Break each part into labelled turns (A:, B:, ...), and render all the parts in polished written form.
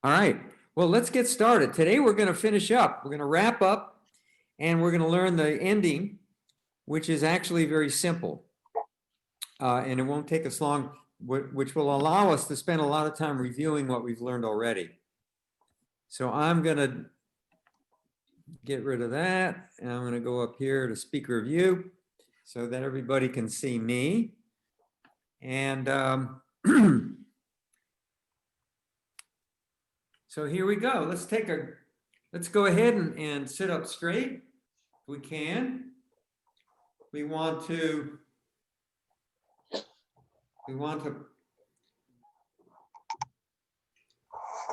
A: All right. Well, let's get started. Today we're going to finish up. We're going to wrap up and we're going to learn the ending, which is actually very simple. And it won't take us long, which will allow us to spend a lot of time reviewing what we've learned already. So I'm going to get rid of that. And I'm going to go up here to speaker view so that everybody can see me. And so here we go. Let's go ahead and sit up straight if we can. We want to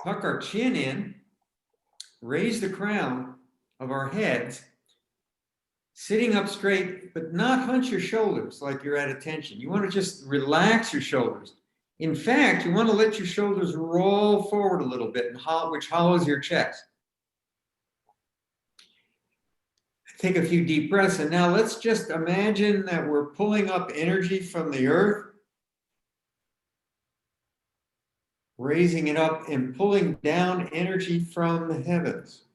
A: tuck our chin in, raise the crown of our heads, sitting up straight, but not hunch your shoulders like you're at attention. You want to just relax your shoulders. In fact, you want to let your shoulders roll forward a little bit, which hollows your chest. Take a few deep breaths, and now let's just imagine that we're pulling up energy from the earth, raising it up and pulling down energy from the heavens,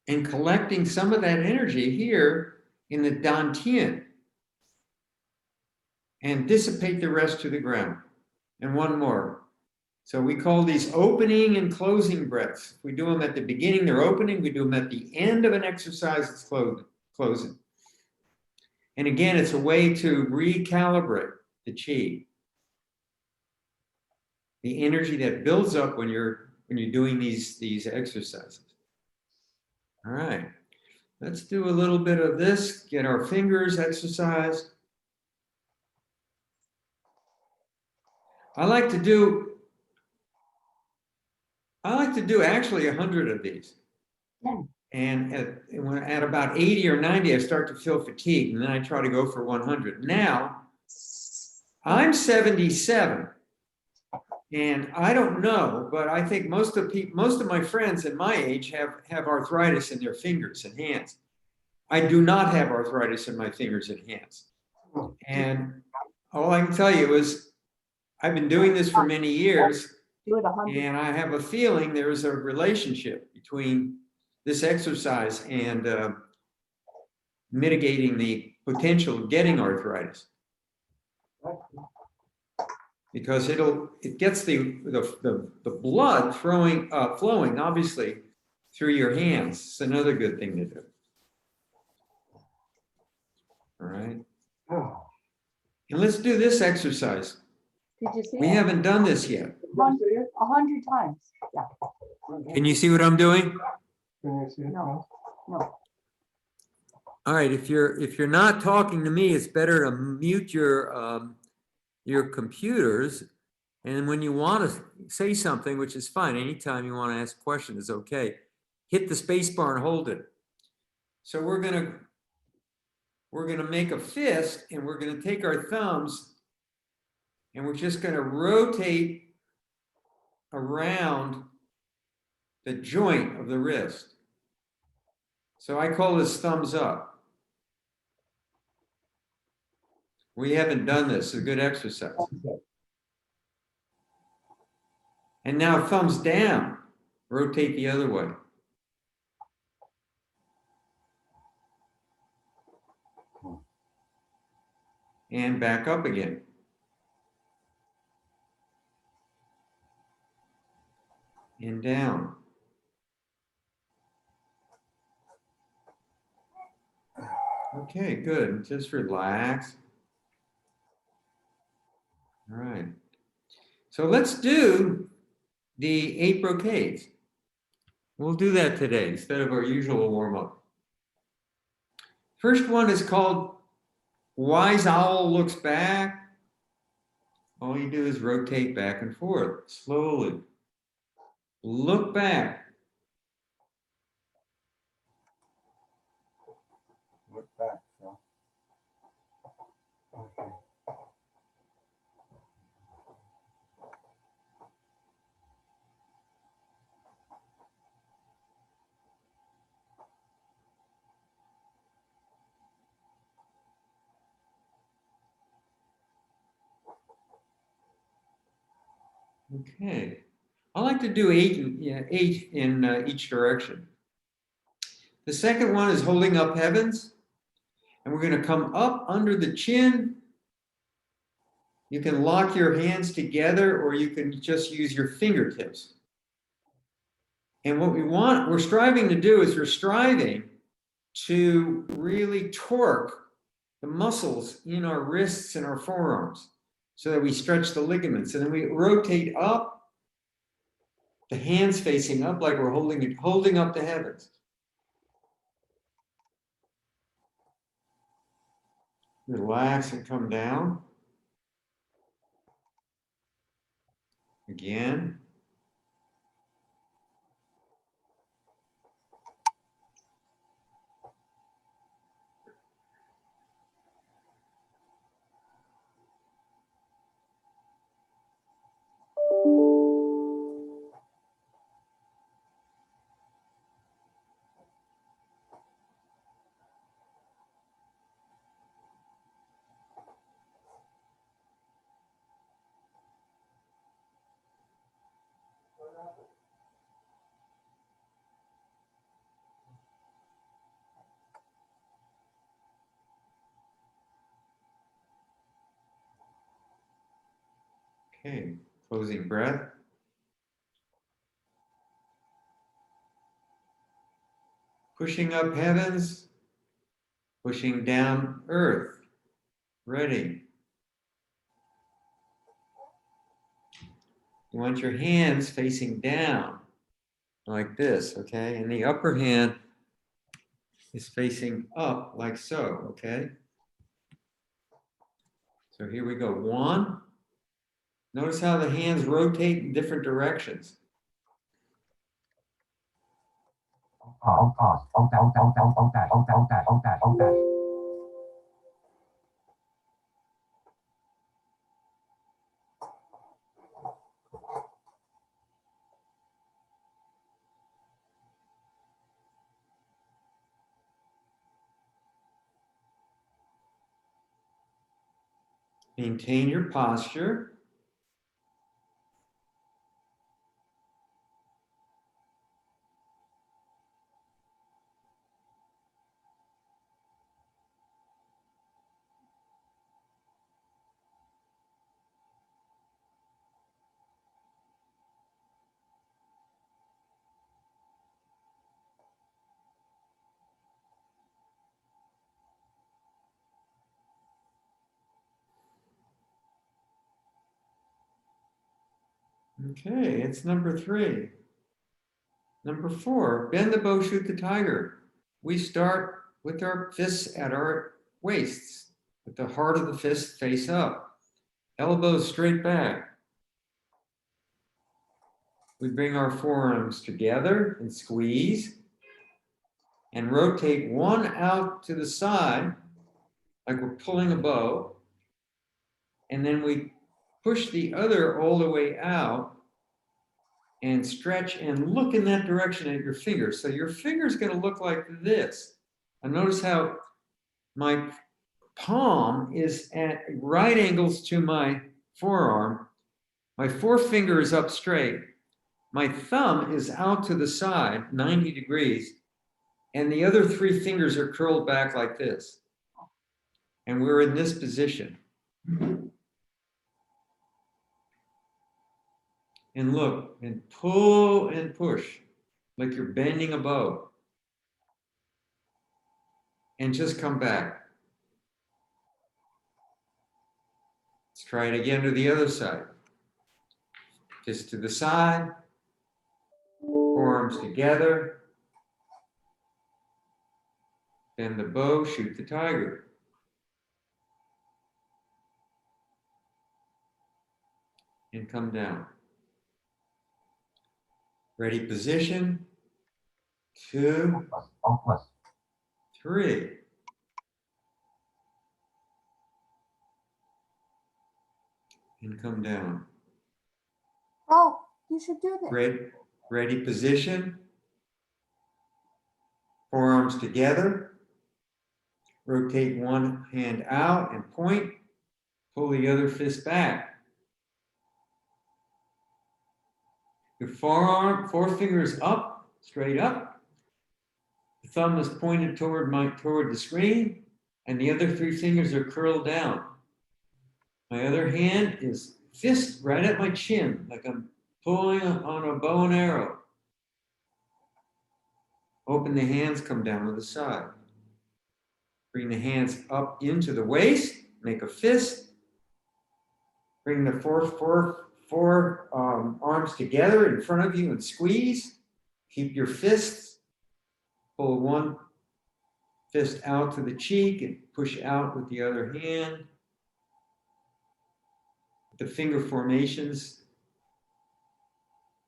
A: and collecting some of that energy here in the dantian and dissipate the rest to the ground. And one more. So we call these opening and closing breaths. If we do them at the beginning, they're opening. We do them at the end of an exercise, it's closing. And again, it's a way to recalibrate the chi, the energy that builds up when you're doing these exercises. All right, let's do a little bit of this. Get our fingers exercised. I like to do actually 100 of these. And at about 80 or 90, I start to feel fatigued, and then I try to go for 100. Now, I'm 77, and I don't know, but I think most of my friends in my age have arthritis in their fingers and hands. I do not have arthritis in my fingers and hands. And all I can tell you is I've been doing this for many years, and I have a feeling there is a relationship between this exercise and mitigating the potential of getting arthritis, because it gets the blood flowing obviously through your hands. It's another good thing to do. All right, and let's do this exercise.
B: Did you see
A: We haven't done this yet.
B: 100 times. Yeah.
A: Can you see what I'm doing?
B: No.
A: All right. If you're not talking to me, it's better to mute your computers. And when you want to say something, which is fine, anytime you want to ask a question is okay. Hit the space bar and hold it. So we're gonna make a fist, and we're gonna take our thumbs, and we're just gonna rotate around the joint of the wrist. So I call this thumbs up. We haven't done this. It's a good exercise. And now thumbs down. Rotate the other way. And back up again. And down. Okay, good. Just relax. All right. So let's do the 8 brocades. We'll do that today instead of our usual warm-up. First one is called Wise Owl Looks Back. All you do is rotate back and forth slowly. Look back.
C: Look back. So. Okay.
A: Okay. I like to do 8 in each direction. The second one is holding up heavens. And we're going to come up under the chin. You can lock your hands together or you can just use your fingertips. And what we're striving to do is we're striving to really torque the muscles in our wrists and our forearms so that we stretch the ligaments. And then we rotate up, the hands facing up like we're holding up the heavens. Relax and come down. Again. Okay, closing breath. Pushing up heavens, pushing down earth. Ready. You want your hands facing down like this, okay? And the upper hand is facing up like so, okay? So here we go. 1. Notice how the hands rotate in different directions. Maintain your posture. Okay, it's number 3. Number 4, bend the bow, shoot the tiger. We start with our fists at our waists, with the heart of the fist face up, elbows straight back. We bring our forearms together and squeeze and rotate one out to the side like we're pulling a bow. And then we push the other all the way out and stretch and look in that direction at your fingers. So your finger's going to look like this. And notice how my palm is at right angles to my forearm. My forefinger is up straight. My thumb is out to the side, 90 degrees. And the other 3 fingers are curled back like this. And we're in this position. And look, and pull and push, like you're bending a bow. And just come back. Let's try it again to the other side. Just to the side, forearms together. Bend the bow, shoot the tiger. And come down. Ready position. 2, 3. And come down.
B: Oh, you should do this.
A: Ready position. Forearms together. Rotate one hand out and point. Pull the other fist back. Your forearm, forefingers up, straight up. The thumb is pointed toward the screen, and the other 3 fingers are curled down. My other hand is fist right at my chin, like I'm pulling on a bow and arrow. Open the hands, come down to the side. Bring the hands up into the waist, make a fist. Bring the four arms together in front of you and squeeze. Keep your fists. Pull one fist out to the cheek and push out with the other hand. The finger formations,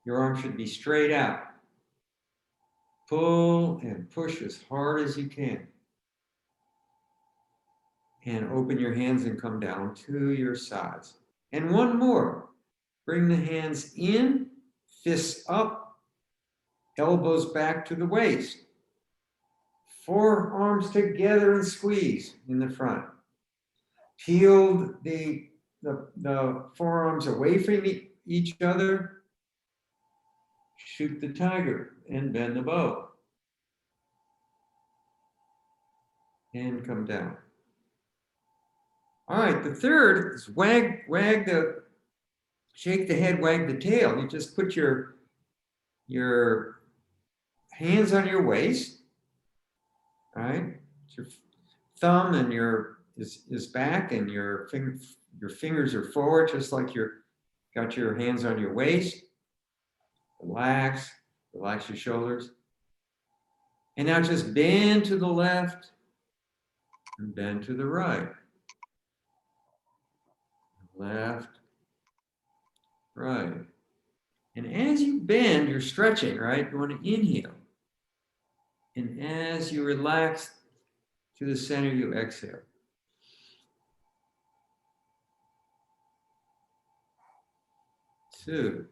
A: your arm should be straight out. Pull and push as hard as you can. And open your hands and come down to your sides. And one more. Bring the hands in, fists up, elbows back to the waist. Forearms together and squeeze in the front. Peel the forearms away from each other. Shoot the tiger and bend the bow. And come down. All right, the third is shake the head, wag the tail. You just put your hands on your waist, right? Your thumb and is back, and your fingers are forward, just like got your hands on your waist. Relax your shoulders. And now just bend to the left and bend to the right. Left, right. And as you bend, you're stretching, right? You want to inhale. And as you relax to the center, you exhale. Two,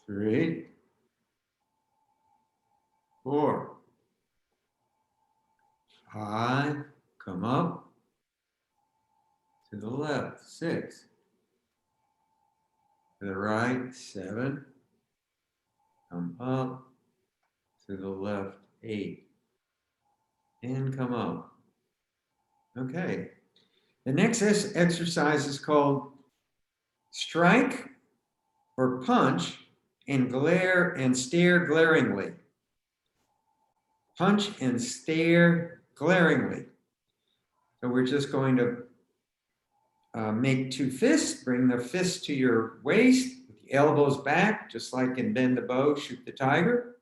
A: three, four, five, come up. To the left, 6. To the right, 7. Come up. To the left, 8. And come up. Okay. The next exercise is called strike or punch and glare and stare glaringly. Punch and stare glaringly. So we're just going to make 2 fists, bring the fist to your waist, with the elbows back, just like in bend the bow, shoot the tiger.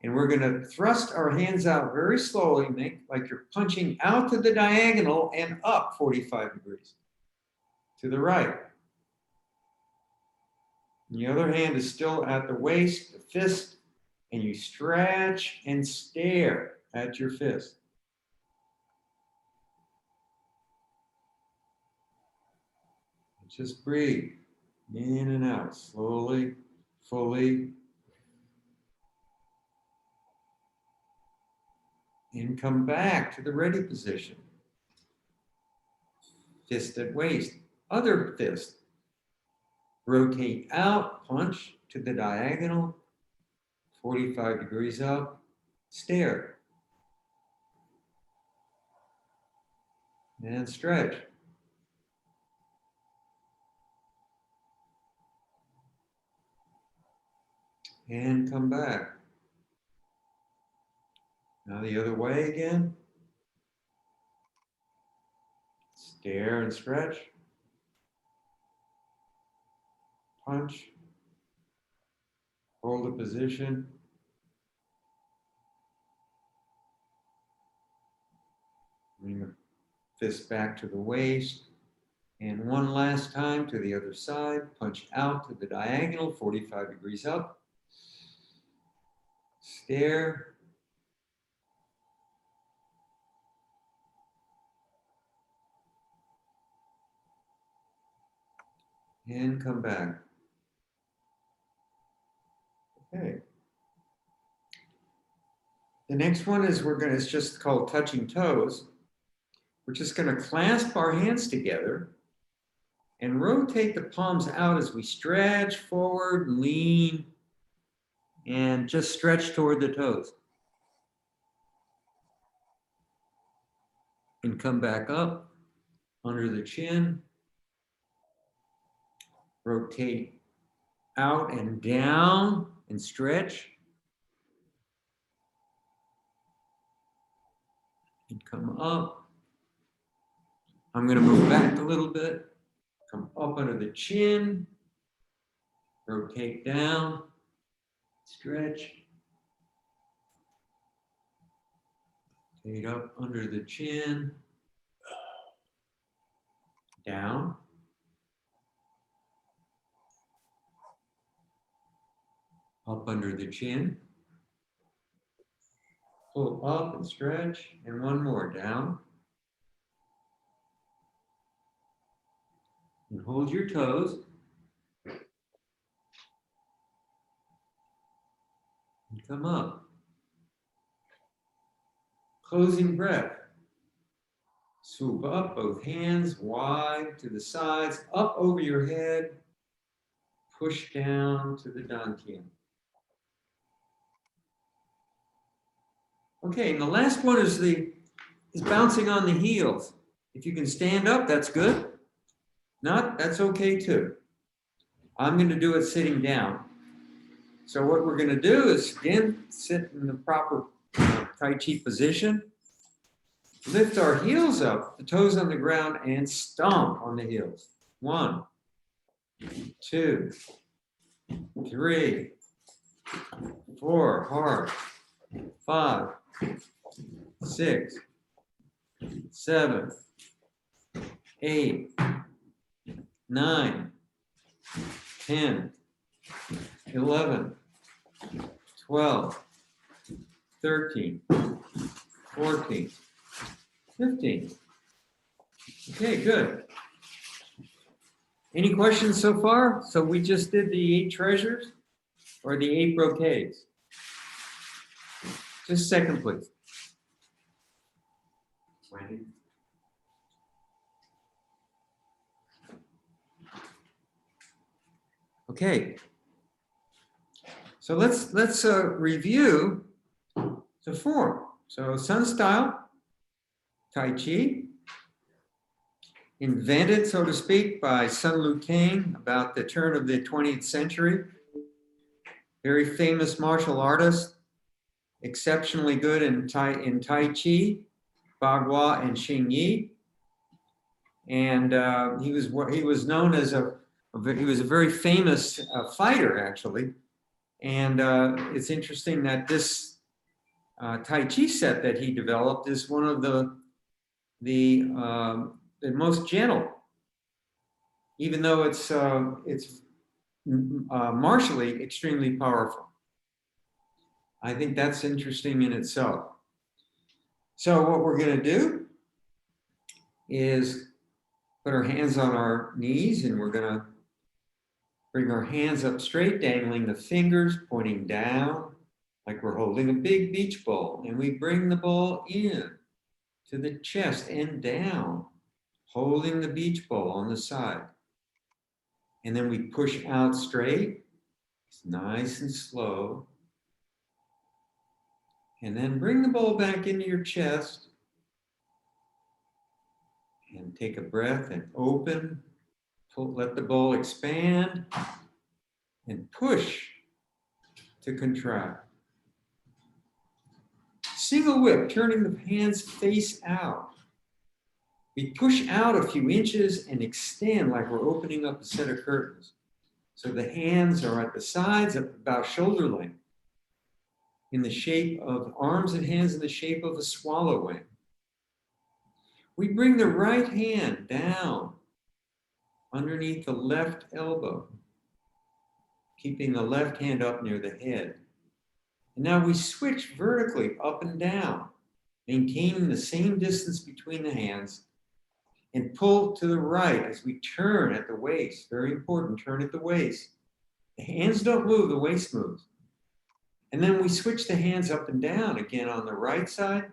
A: And we're going to thrust our hands out very slowly, make like you're punching out to the diagonal and up 45 degrees to the right. And the other hand is still at the waist, the fist, and you stretch and stare at your fist. Just breathe in and out, slowly, fully. And come back to the ready position. Fist at waist, other fist. Rotate out, punch to the diagonal, 45 degrees up, stare. And stretch. And come back. Now the other way again. Stare and stretch. Punch. Hold the position. Bring the fist back to the waist. And one last time to the other side. Punch out to the diagonal, 45 degrees up. Stare. And come back. Okay. The next one is it's just called touching toes. We're just going to clasp our hands together And rotate the palms out as we stretch forward, lean, and just stretch toward the toes. And come back up under the chin. Rotate out and down and stretch. And come up. I'm going to move back a little bit. Come up under the chin. Rotate down. Stretch. Rotate up under the chin. Down. Up under the chin. Pull up and stretch. And one more. Down. And hold your toes. And come up. Closing breath. Swoop up, both hands wide to the sides, up over your head. Push down to the dantian. Okay, and the last one is bouncing on the heels. If you can stand up, that's good. Not, that's okay too. I'm going to do it sitting down. So what we're going to do is, again, sit in the proper Tai Chi position. Lift our heels up, the toes on the ground, and stomp on the heels. 1, 2, 3, 4, hard. 5, 6, 7, 8, 9, 10, 11, 12, 13, 14, 15. Okay, good. Any questions so far? So we just did the 8 treasures or the 8 brocades? Just a second, please. Wendy. Okay. So let's review the form. So Sun style, Tai Chi, invented, so to speak, by Sun Lukang about the turn of the 20th century. Very famous martial artist, exceptionally good in Tai Chi, Bagua, and Xing Yi. And he was known as he was a very famous fighter, actually. And it's interesting that this Tai Chi set that he developed is one of the most gentle, even though it's martially extremely powerful. I think that's interesting in itself. So what we're going to do is put our hands on our knees, and we're going to bring our hands up straight, dangling the fingers, pointing down, like we're holding a big beach ball. And we bring the ball in to the chest and down, holding the beach ball on the side. And then we push out straight. It's nice and slow. And then bring the ball back into your chest. And take a breath and open. Let the ball expand. And push to contract. Single whip, turning the hands face out. We push out a few inches and extend like we're opening up a set of curtains. So the hands are at the sides of about shoulder length, in the shape of arms and hands in the shape of a swallow wing. We bring the right hand down underneath the left elbow, keeping the left hand up near the head. And now we switch vertically up and down, maintaining the same distance between the hands, and pull to the right as we turn at the waist. Very important, turn at the waist. The hands don't move, the waist moves. And then we switch the hands up and down again on the right side,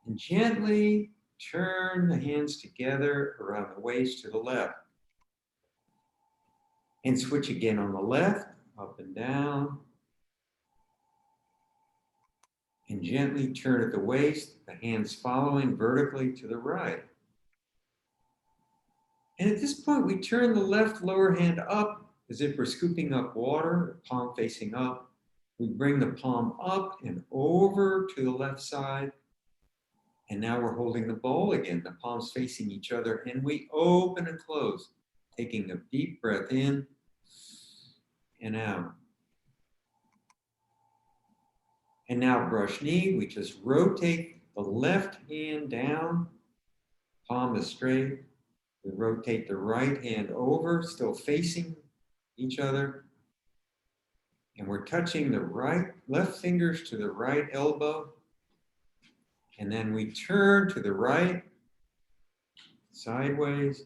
A: and gently turn the hands together around the waist to the left. And switch again on the left, up and down. And gently turn at the waist, the hands following vertically to the right. And at this point, we turn the left lower hand up as if we're scooping up water, palm facing up. We bring the palm up and over to the left side. And now we're holding the bowl again, the palms facing each other, and we open and close, taking a deep breath in and out. And now brush knee, we just rotate the left hand down, palm is straight. We rotate the right hand over, still facing each other. And we're touching the left fingers to the right elbow. And then we turn to the right, sideways.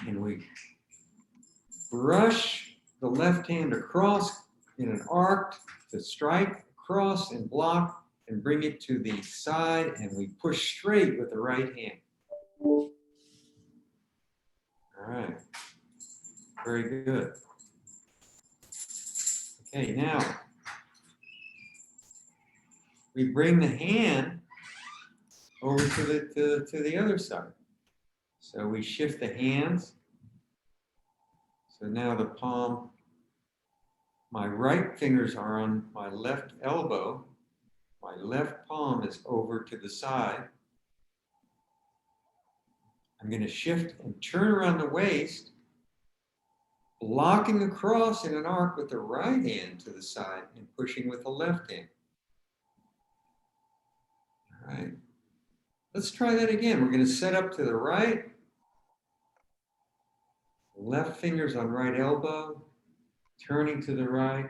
A: And we brush the left hand across in an arc to strike across and block and bring it to the side. And we push straight with the right hand. All right, very good. Okay, now we bring the hand over to the other side. So we shift the hands. So now the palm, my right fingers are on my left elbow. My left palm is over to the side. I'm going to shift and turn around the waist, blocking across in an arc with the right hand to the side and pushing with the left hand. All right. Let's try that again. We're going to set up to the right. Left fingers on right elbow, turning to the right,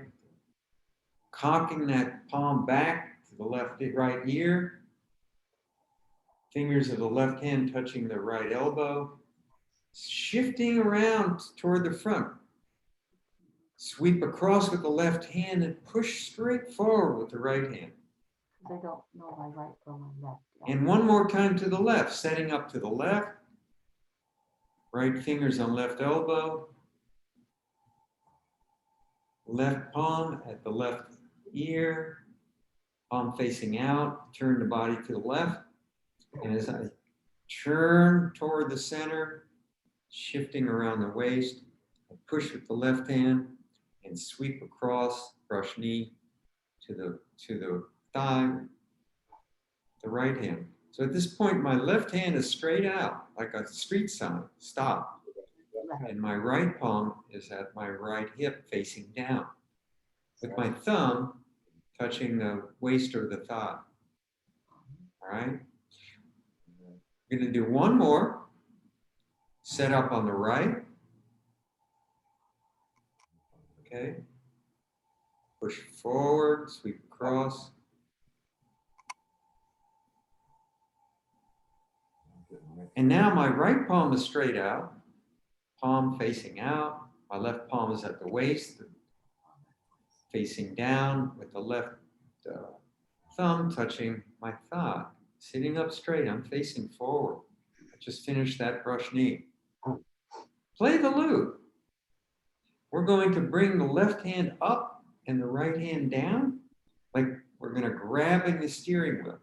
A: cocking that palm back to the right ear. Fingers of the left hand touching the right elbow, shifting around toward the front. Sweep across with the left hand and push straight forward with the right hand.
B: I don't know my right from my left.
A: And one more time to the left, setting up to the left. Right fingers on left elbow. Left palm at the left ear. Palm facing out. Turn the body to the left. And as I turn toward the center, shifting around the waist, I push with the left hand and sweep across, brush knee to the thigh, the right hand. So at this point, my left hand is straight out, like a street sign, stop. And my right palm is at my right hip facing down, with my thumb touching the waist or the thigh. All right? We're going to do one more. Set up on the right. Okay. Push forward, sweep across. And now my right palm is straight out, palm facing out. My left palm is at the waist, facing down with the left thumb touching my thigh. Sitting up straight, I'm facing forward. I just finished that brush knee. Play the lute. We're going to bring the left hand up and the right hand down, like we're going to grab the steering wheel.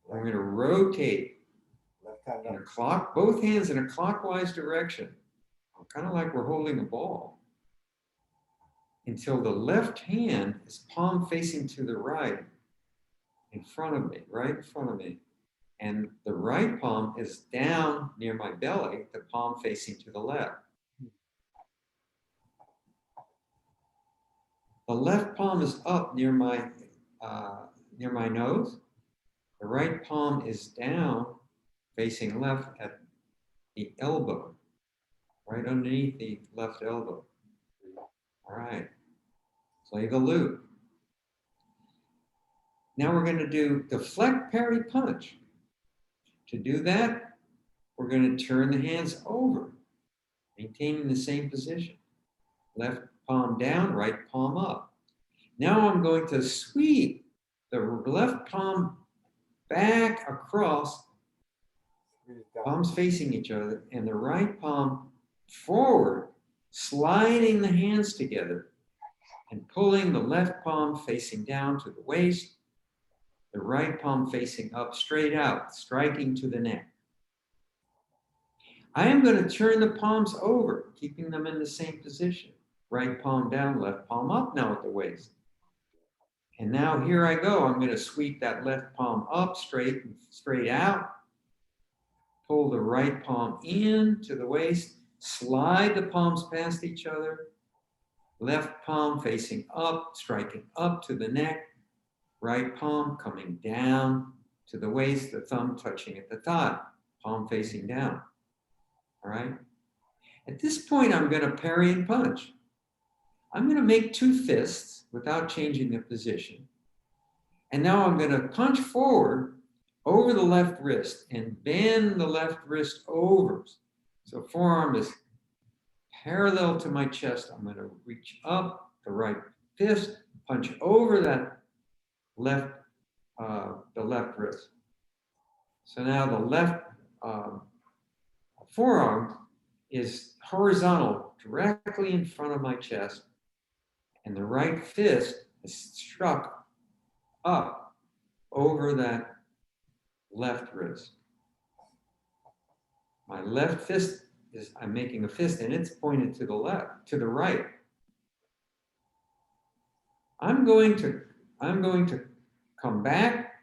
A: We're going to rotate in a clock, both hands in a clockwise direction, kind of like we're holding a ball, until the left hand is palm facing to the right, in front of me, right in front of me. And the right palm is down near my belly, the palm facing to the left. The left palm is up near my nose. The right palm is down, facing left at the elbow, right underneath the left elbow. All right, play the lute. Now we're going to do deflect, parry, punch. To do that, we're going to turn the hands over, maintaining the same position. Left palm down, right palm up. Now I'm going to sweep the left palm back across, palms facing each other, and the right palm forward, sliding the hands together and pulling the left palm facing down to the waist, the right palm facing up straight out, striking to the neck. I am going to turn the palms over, keeping them in the same position. Right palm down, left palm up now at the waist. And now here I go. I'm going to sweep that left palm up, straight out. Pull the right palm in to the waist. Slide the palms past each other. Left palm facing up, striking up to the neck. Right palm coming down to the waist, the thumb touching at the thigh, palm facing down. All right? At this point, I'm going to parry and punch. I'm going to make two fists without changing the position. And now I'm going to punch forward over the left wrist and bend the left wrist over. So forearm is parallel to my chest. I'm going to reach up the right fist, punch over that left, the left wrist. So now the left forearm is horizontal, directly in front of my chest, and the right fist is struck up over that left wrist. My left fist is, I'm making a fist and it's pointed to the left, to the right. I'm going to come back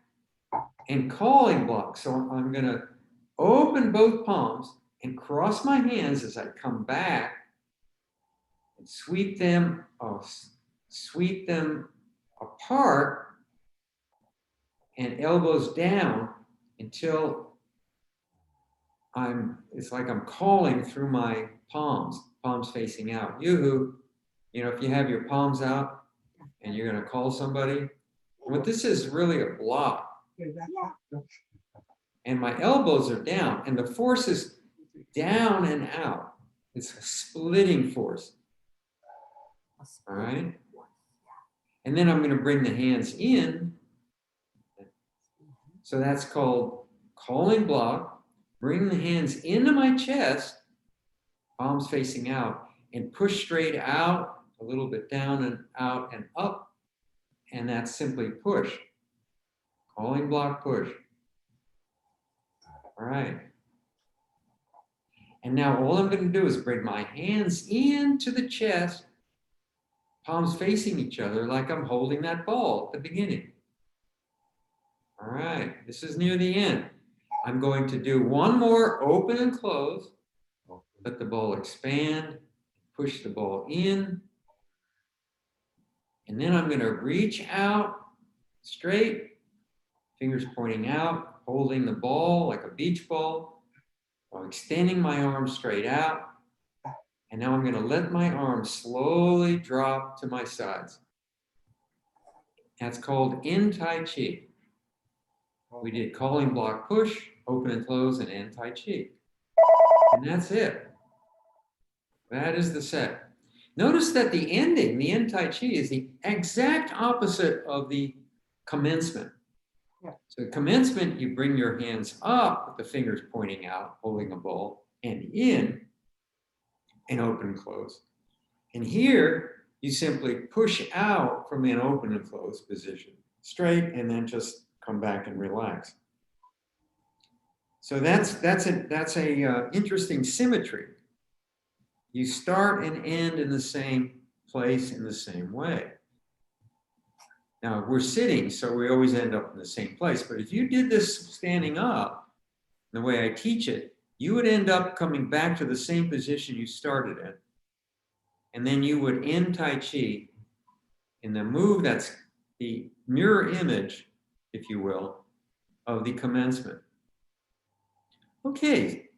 A: and calling block. So I'm going to open both palms and cross my hands as I come back and sweep them apart and elbows down until it's like I'm calling through my palms facing out. You know, if you have your palms out and you're going to call somebody, what this is really a block. And my elbows are down and the force is down and out. It's a splitting force. All right. And then I'm going to bring the hands in. So that's called calling block. Bring the hands into my chest, palms facing out, and push straight out, a little bit down and out and up. And that's simply push. Calling block, push. All right. And now all I'm going to do is bring my hands into the chest, palms facing each other like I'm holding that ball at the beginning. All right. This is near the end. I'm going to do one more open and close. Let the ball expand. Push the ball in. And then I'm going to reach out straight, fingers pointing out, holding the ball like a beach ball, while extending my arm straight out. And now I'm going to let my arm slowly drop to my sides. That's called in Tai Chi. We did calling block push, open and close, and end Tai Chi. And that's it. That is the set. Notice that the ending, the end Tai Chi, is the exact opposite of the commencement. Yeah. So commencement, you bring your hands up with the fingers pointing out, holding a ball, and in, and open and close. And here, you simply push out from an open and close position, straight, and then just come back and relax. So that's a interesting symmetry. You start and end in the same place in the same way. Now we're sitting, so we always end up in the same place. But if you did this standing up, the way I teach it, you would end up coming back to the same position you started in. And then you would end Tai Chi in the move that's the mirror image, if you will, of the commencement. Okay,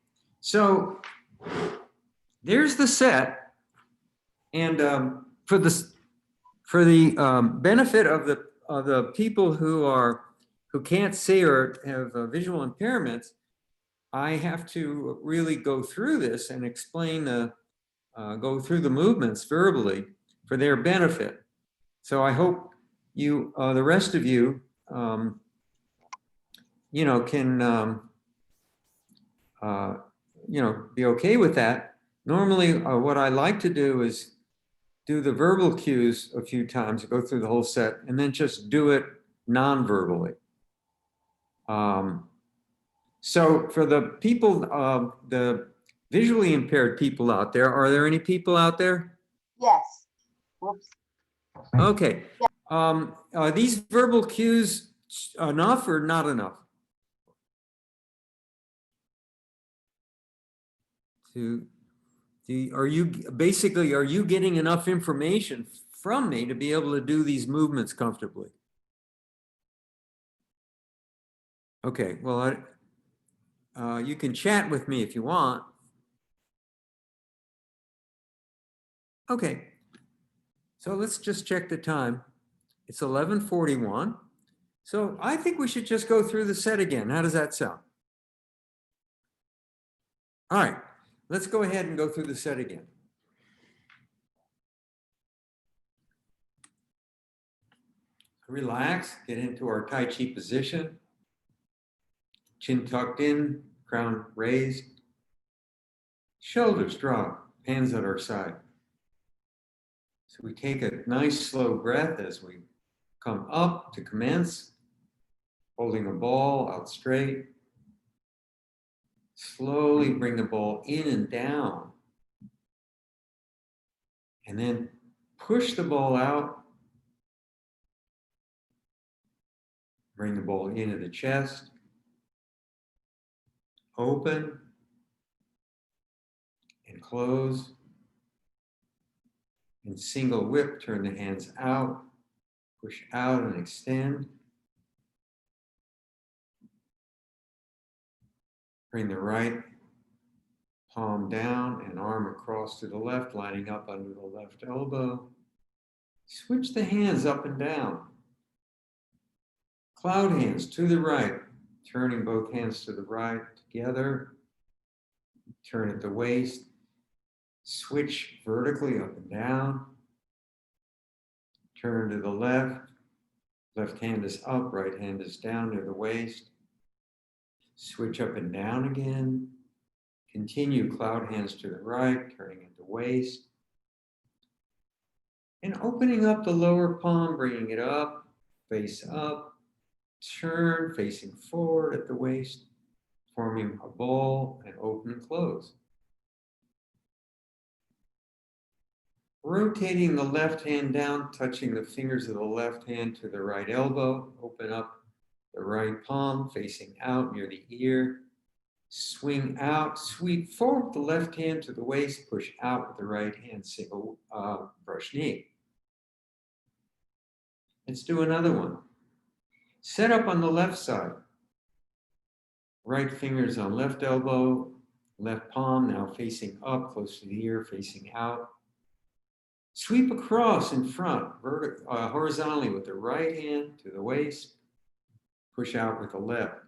A: so there's the set, and for the benefit of the people who can't see or have visual impairments, I have to really go through this and explain go through the movements verbally for their benefit. So I hope you, the rest of you, can be okay with that. Normally, what I like to do is do the verbal cues a few times, go through the whole set, and then just do it non-verbally. So for the people, the visually impaired people out there, are there any people out there?
B: Yes. Whoops.
A: Okay. Are these verbal cues enough or not enough? Are you getting enough information from me to be able to do these movements comfortably? Okay, well, you can chat with me if you want. Okay, so let's just check the time. It's 11:41. So I think we should just go through the set again. How does that sound? All right, let's go ahead and go through the set again. Relax, get into our Tai Chi position. Chin tucked in, crown raised. Shoulders drop, hands at our side. So we take a nice slow breath as we come up to commence, holding a ball out straight. Slowly bring the ball in and down. And then push the ball out. Bring the ball into the chest. Open and close. In single whip, turn the hands out. Push out and extend. Bring the right palm down and arm across to the left, lining up under the left elbow. Switch the hands up and down. Cloud hands to the right, turning both hands to the right together. Turn at the waist. Switch vertically up and down. Turn to the left. Left hand is up, right hand is down near the waist. Switch up and down again. Continue cloud hands to the right, turning at the waist. And opening up the lower palm, bringing it up, face up, turn, facing forward at the waist, forming a ball and open and close. Rotating the left hand down, touching the fingers of the left hand to the right elbow, open up the right palm, facing out near the ear. Swing out, sweep forward the left hand to the waist, push out with the right hand, single brush knee. Let's do another one. Set up on the left side. Right fingers on left elbow, left palm now facing up, close to the ear, facing out. Sweep across in front, horizontally with the right hand to the waist. Push out with the left.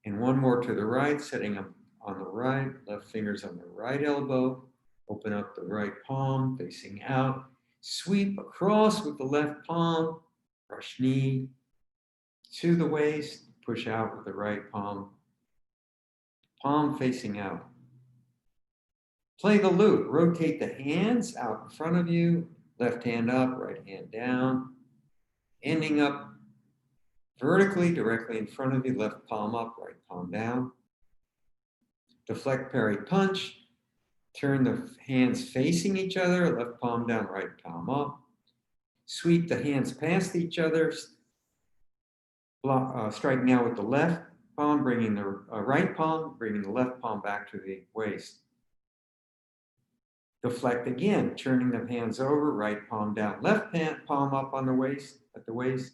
A: And one more to the right, setting up on the right, left fingers on the right elbow. Open up the right palm, facing out. Sweep across with the left palm, brush knee to the waist, push out with the right palm, palm facing out. Play the loop, rotate the hands out in front of you, left hand up, right hand down, ending up vertically, directly in front of you, left palm up, right palm down. Deflect, parry, punch. Turn the hands facing each other, left palm down, right palm up. Sweep the hands past each other, striking out with the left palm, bringing the right palm, bringing the left palm back to the waist. Deflect again, turning the hands over, right palm down, left palm up on the waist, at the waist.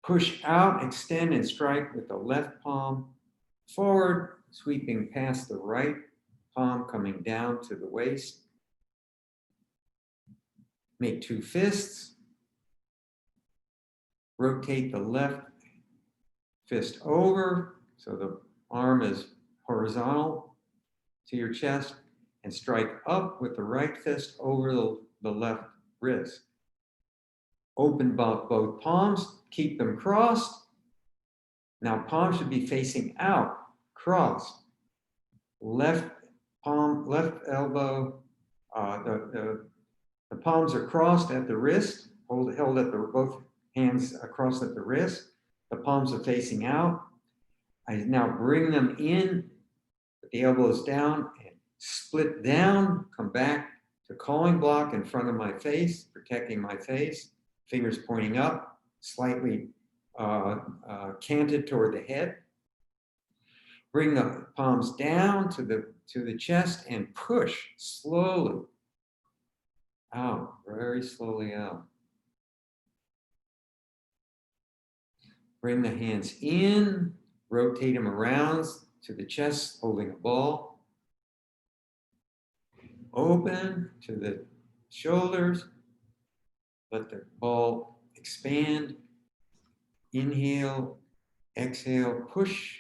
A: Push out, extend, and strike with the left palm forward, sweeping past the right palm, coming down to the waist. Make two fists. Rotate the left fist over, so the arm is horizontal to your chest, and strike up with the right fist over the left wrist. Open both palms, keep them crossed. Now palms should be facing out, crossed. Left left elbow, the palms are crossed at the wrist, held at both hands across at the wrist. The palms are facing out. I now bring them in, put the elbows down and split down, come back to calling block in front of my face, protecting my face, fingers pointing up, slightly canted toward the head. Bring the palms down to the chest and push slowly out, very slowly out. Bring the hands in, rotate them around to the chest, holding a ball. Open to the shoulders. Let the ball expand. Inhale, exhale, push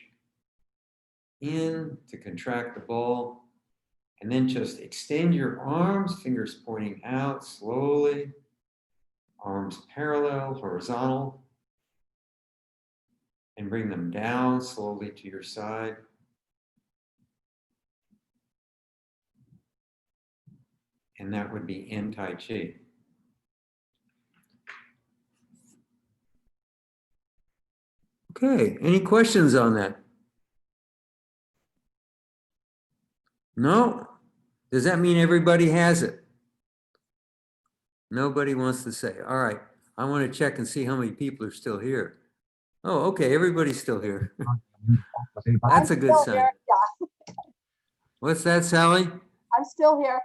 A: in to contract the ball. And then just extend your arms, fingers pointing out slowly. Arms parallel, horizontal. And bring them down slowly to your side. And that would be in Tai Chi. Okay, any questions on that? No? Does that mean everybody has it? Nobody wants to say. All right, I want to check and see how many people are still here. Oh, okay, everybody's still here. That's a good sign.
B: Yeah,
A: What's that, Sally?
B: I'm still here,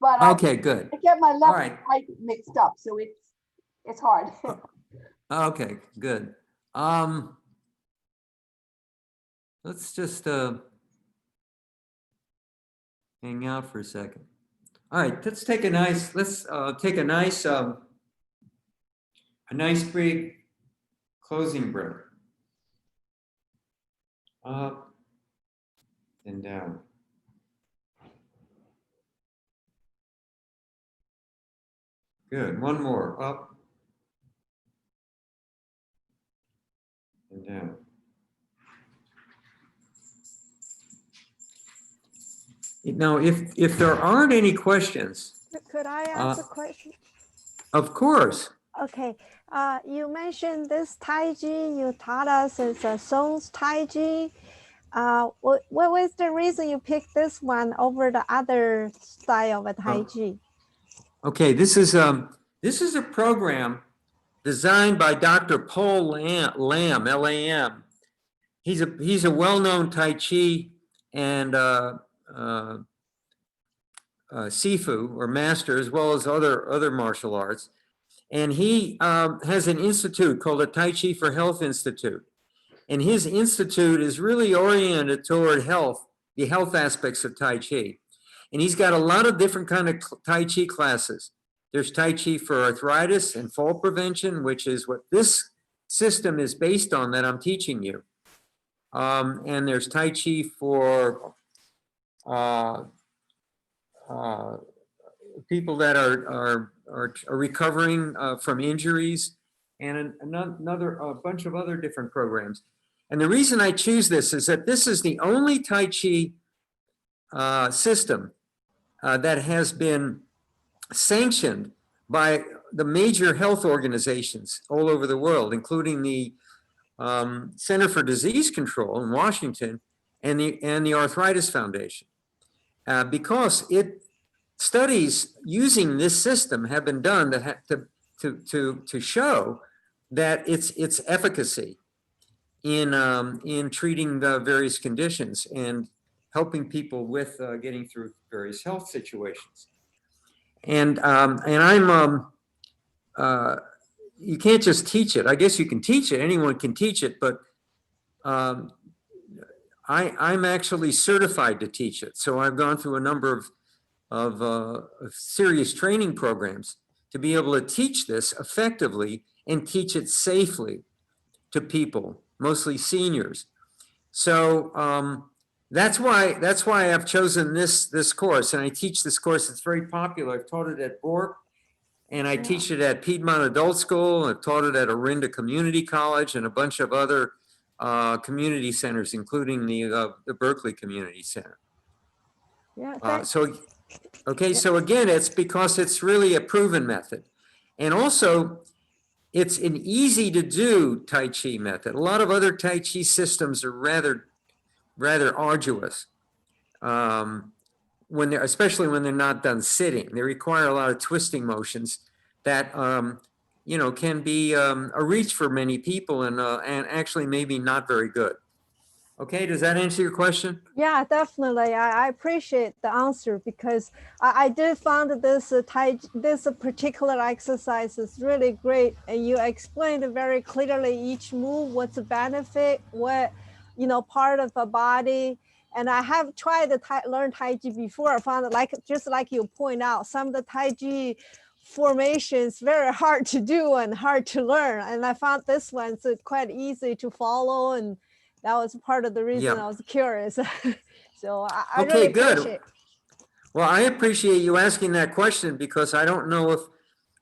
B: but
A: Okay, good.
B: I get my left
A: All right.
B: and right mixed up, so it's hard.
A: Okay, good. Let's just hang out for a second. All right, let's take a nice big closing breath. Up and down. Good, one more, up and down. Now, if there aren't any questions.
D: Could I ask a question?
A: Of course.
D: Okay, you mentioned this Tai Chi you taught us is a Song's Tai Chi. What was the reason you picked this one over the other style of Tai Chi?
A: Okay, this is a program designed by Dr. Paul Lam, L-A-M. He's a well-known Tai Chi and Sifu or master, as well as other martial arts. And he has an institute called the Tai Chi for Health Institute. And his institute is really oriented toward health, the health aspects of Tai Chi. And he's got a lot of different kind of Tai Chi classes. There's Tai Chi for arthritis and fall prevention, which is what this system is based on that I'm teaching you. And there's Tai Chi for people that are recovering from injuries, and a bunch of other different programs. And the reason I choose this is that this is the only Tai Chi system that has been sanctioned by the major health organizations all over the world, including the Center for Disease Control in Washington and the Arthritis Foundation, because studies using this system have been done to show that its efficacy in treating the various conditions and helping people with getting through various health situations. And you can't just teach it. I guess you can teach it. Anyone can teach it, but I'm actually certified to teach it. So I've gone through a number of serious training programs to be able to teach this effectively and teach it safely to people, mostly seniors. So that's why I've chosen this course, and I teach this course. It's very popular. I've taught it at BORP, and I teach it at Piedmont Adult School. I've taught it at Orinda Community College and a bunch of other community centers, including the Berkeley Community Center.
D: Yeah,
A: Okay, so again, it's because it's really a proven method. And also, it's an easy to do Tai Chi method. A lot of other Tai Chi systems are rather arduous. Especially when they're not done sitting. They require a lot of twisting motions that can be a reach for many people and actually maybe not very good. Okay, does that answer your question?
D: Yeah, definitely. I appreciate the answer because I did find this this particular exercise is really great, and you explained very clearly each move, what's the benefit, what part of the body. And I have tried to learn Tai Chi before. I found just like you point out, some of the Tai Chi formations very hard to do and hard to learn. And I found this one's quite easy to follow, and that was part of the reason I was curious. So I
A: Okay,
D: really appreciate.
A: Well, I appreciate you asking that question because I don't know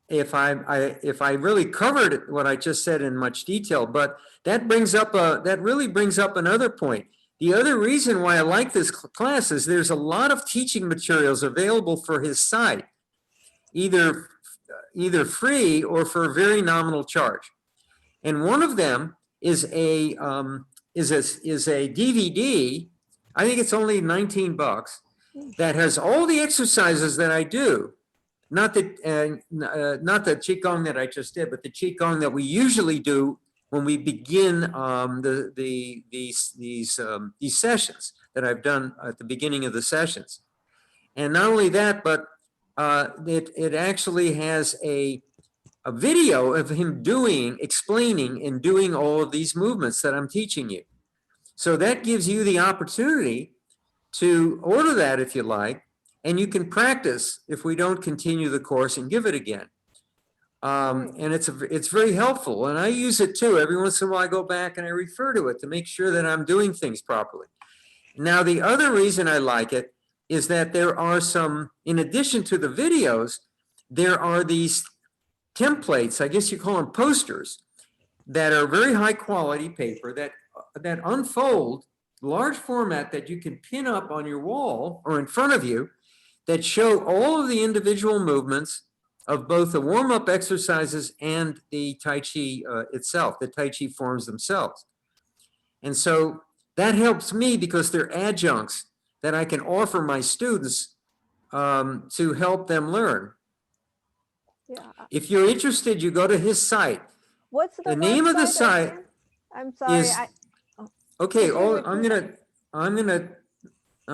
A: if I really covered what I just said in much detail, but that really brings up another point. The other reason why I like this class is there's a lot of teaching materials available for his site, either free or for a very nominal charge. And one of them is a DVD. I think it's only 19 bucks. That has all the exercises that I do. Not the qigong that I just did, but the qigong that we usually do when we begin these sessions that I've done at the beginning of the sessions. And not only that, but it actually has a video of him explaining and doing all of these movements that I'm teaching you. So that gives you the opportunity to order that if you like, and you can practice if we don't continue the course and give it again. And it's very helpful, and I use it too. Every once in a while I go back and I refer to it to make sure that I'm doing things properly. Now, the other reason I like it is that there are some, in addition to the videos, there are these templates, I guess you call them posters, that are very high quality paper that unfold, large format, that you can pin up on your wall or in front of you, that show all of the individual movements of both the warm-up exercises and the Tai Chi itself, the Tai Chi forms themselves. And so that helps me because they're adjuncts that I can offer my students to help them learn.
D: Yeah.
A: If you're interested, you go to his site.
D: What's the
A: name of the site
D: again? I'm sorry.
A: Okay. I'm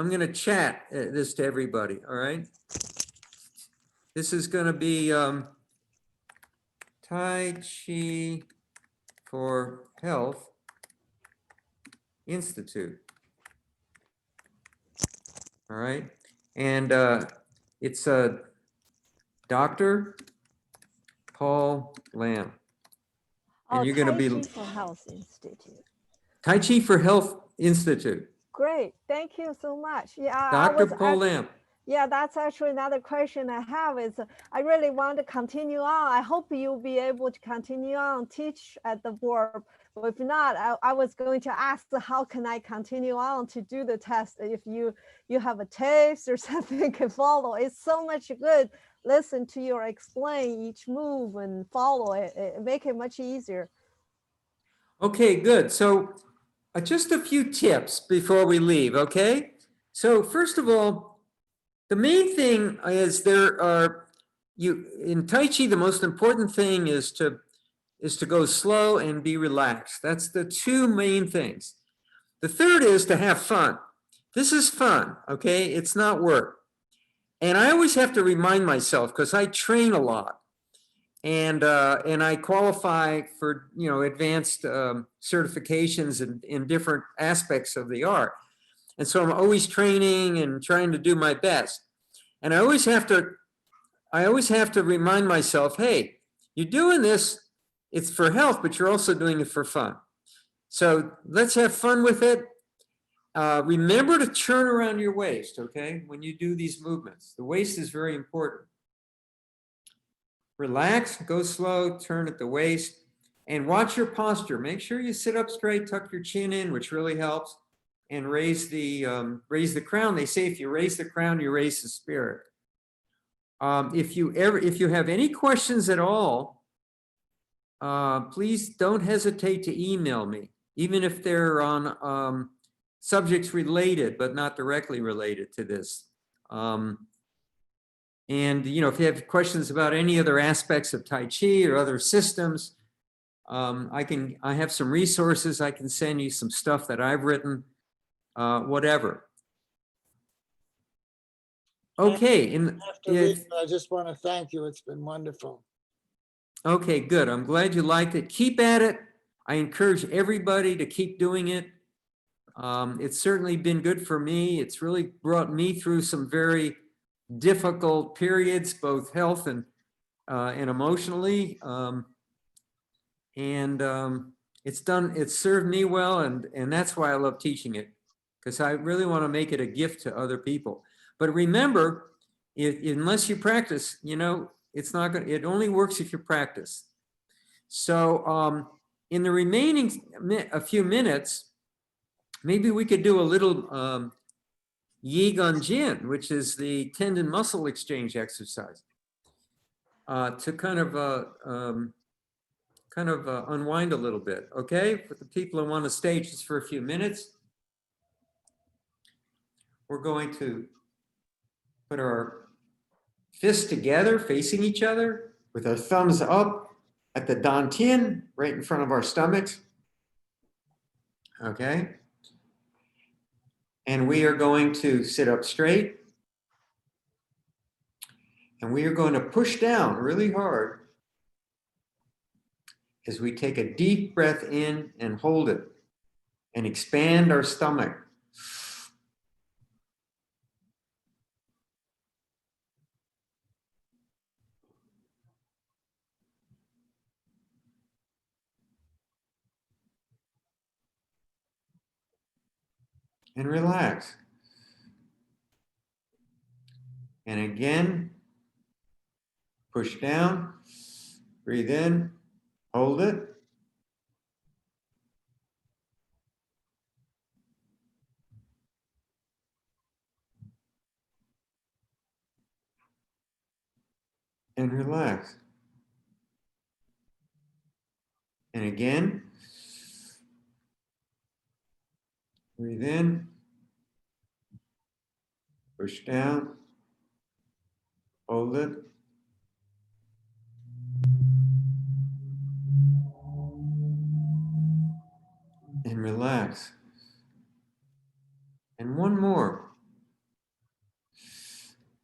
A: gonna chat this to everybody. All right. This is gonna be Tai Chi for Health Institute. All right, and it's Dr. Paul Lamb. And you're going to be
D: Tai Chi for Health Institute.
A: Tai Chi for Health Institute.
D: Great, thank you so much. Yeah,
A: Dr. Paul Lamb.
D: Yeah, that's actually another question I have is I really want to continue on. I hope you'll be able to continue on teach at the BORP. But if not, I was going to ask how can I continue on to do the test if you have a taste or something can follow. It's so much good. Listen to your explain each move and follow it. It make it much easier.
A: Okay, good. So just a few tips before we leave, okay? So first of all, the main thing is in Tai Chi, the most important thing is to go slow and be relaxed. That's the two main things. The third is to have fun. This is fun, okay? It's not work. And I always have to remind myself because I train a lot and I qualify for, advanced certifications in different aspects of the art. And so I'm always training and trying to do my best. And I always have to remind myself, hey, you're doing this, it's for health, but you're also doing it for fun. So let's have fun with it. Remember to turn around your waist, okay? When you do these movements, the waist is very important. Relax, go slow, turn at the waist, and watch your posture. Make sure you sit up straight, tuck your chin in, which really helps. and raise the crown. They say if you raise the crown, you raise the spirit. If you have any questions at all, please don't hesitate to email me, even if they're on subjects related, but not directly related to this. And, you know, if you have questions about any other aspects of Tai Chi or other systems, I have some resources. I can send you some stuff that I've written, whatever. Okay.
E: I just want to thank you. It's been wonderful.
A: Okay, good. I'm glad you liked it. Keep at it. I encourage everybody to keep doing it. It's certainly been good for me. It's really brought me through some very difficult periods, both health and emotionally. It's served me well, and that's why I love teaching it, because I really want to make it a gift to other people. But remember, unless you practice, you know, it's not going to, it only works if you practice. So in the remaining a few minutes, maybe we could do a little Yi Gun Jin, which is the tendon muscle exchange exercise, to kind of unwind a little bit. Okay, for the people who want to stay just for a few minutes, we're going to put our fists together facing each other with our thumbs up at the dantian, right in front of our stomachs. Okay, and we are going to sit up straight, and we are going to push down really hard as we take a deep breath in and hold it and expand our stomach. And relax. And again, push down, breathe in, hold it. And relax. And again, breathe in, push down, hold it. And relax. And one more.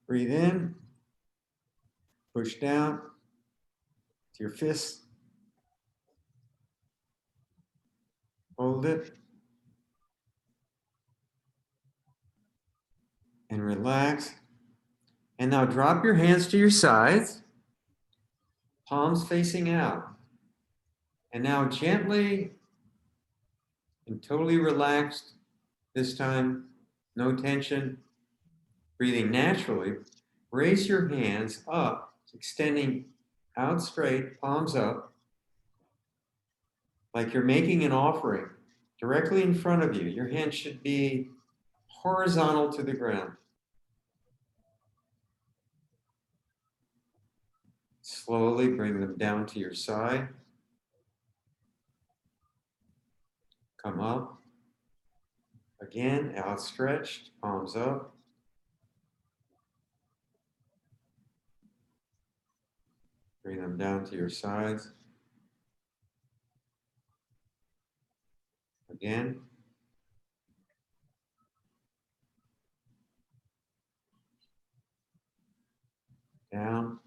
A: Breathe in, push down with your fists, hold it, and relax. And now drop your hands to your sides, palms facing out. And now gently and totally relaxed, this time, no tension, breathing naturally, raise your hands up, extending out straight, palms up, like you're making an offering directly in front of you. Your hands should be horizontal to the ground. Slowly bring them down to your side. Come up. Again, outstretched, palms up. Bring them down to your sides. Again. Down.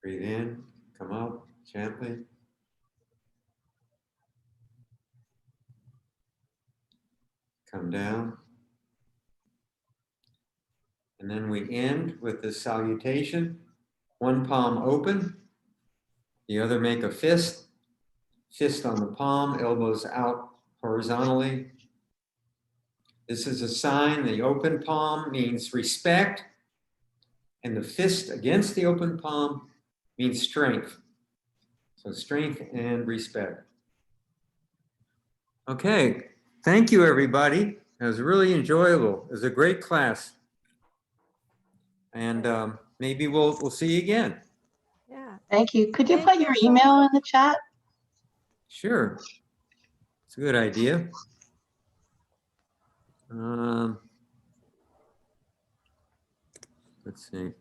A: Breathe in, come up gently. Come down. And then we end with the salutation. One palm open, the other make a fist. Fist on the palm, elbows out horizontally. This is a sign. The open palm means respect, and the fist against the open palm means strength. So strength and respect. Okay, thank you, everybody. It was really enjoyable. It was a great class. And maybe we'll see you again.
D: Yeah.
F: Thank you. Could you
D: Thank
F: put
D: you
F: your
D: so
F: email
D: much.
F: in the chat?
A: Sure. It's a good idea. Let's see.